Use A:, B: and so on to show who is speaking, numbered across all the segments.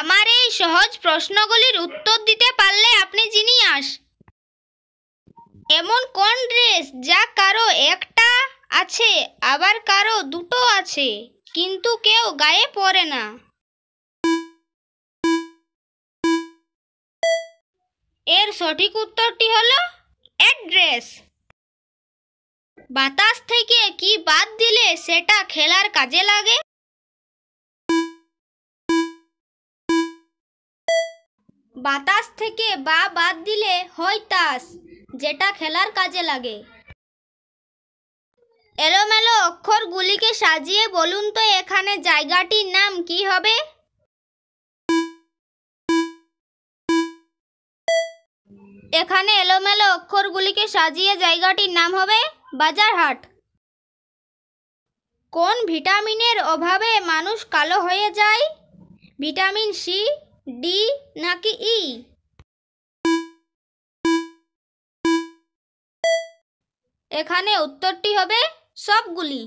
A: আমার এই সহজ প্রশ্নগুলির উত্তর দিতে পারলে আপনি জিনিয়াস। এমন কোন ড্রেস যা কারো একটা আছে আবার কারো দুটো আছে কিন্তু কেউ গায়ে পরে না? এর সঠিক উত্তরটি হলো অ্যাড্রেস। বাতাস থেকে কি বাদ দিলে সেটা খেলার কাজে লাগে? বাতাস থেকে বা বাদ দিলে হয় তাস, যেটা খেলার কাজে লাগে। এলোমেলো অক্ষরগুলিকে সাজিয়ে বলুন তো এখানে জায়গাটির নাম কি হবে? এখানে এলোমেলো অক্ষরগুলিকে সাজিয়ে জায়গাটির নাম হবে বাজারহাট। কোন ভিটামিনের অভাবে মানুষ কালো হয়ে যায়? ভিটামিন সি, ডি নাকি ই? এখানে উত্তরটি হবে সবগুলি।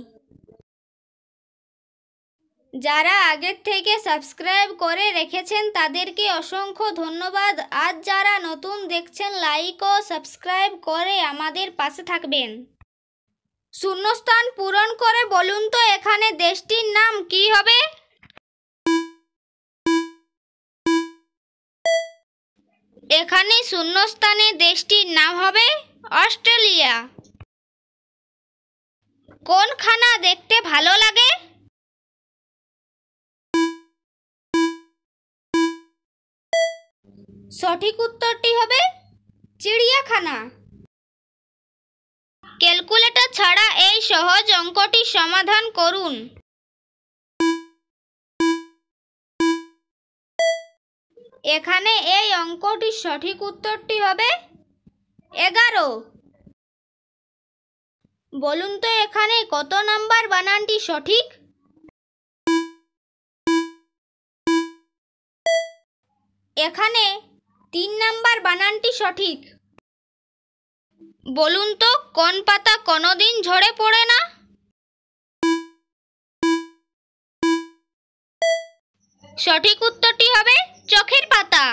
A: যারা আগের থেকে সাবস্ক্রাইব করে রেখেছেন তাদেরকে অসংখ্য ধন্যবাদ। আজ যারা নতুন দেখছেন লাইক ও সাবস্ক্রাইব করে আমাদের পাশে থাকবেন। শূন্যস্থান পূরণ করে বলুন তো এখানে দেশটির নাম কি হবে? এখানে শূন্যস্থানে দেশটির নাম হবে অস্ট্রেলিয়া। কোন খানা দেখতে ভালো লাগে? সঠিক উত্তরটি হবে চিড়িয়াখানা। ক্যালকুলেটর ছাড়া এই সহজ অঙ্কটি সমাধান করুন। এখানে এই অঙ্কটির সঠিক উত্তরটি হবে 11। বলুন তো এখানে কত নাম্বার বানানটি সঠিক? এখানে 3 নাম্বার বানানটি সঠিক। বলুন তো কোন পাতা কোনোদিন ঝরে পড়ে না? সঠিক উত্তরটি হবে চোখের পাতা।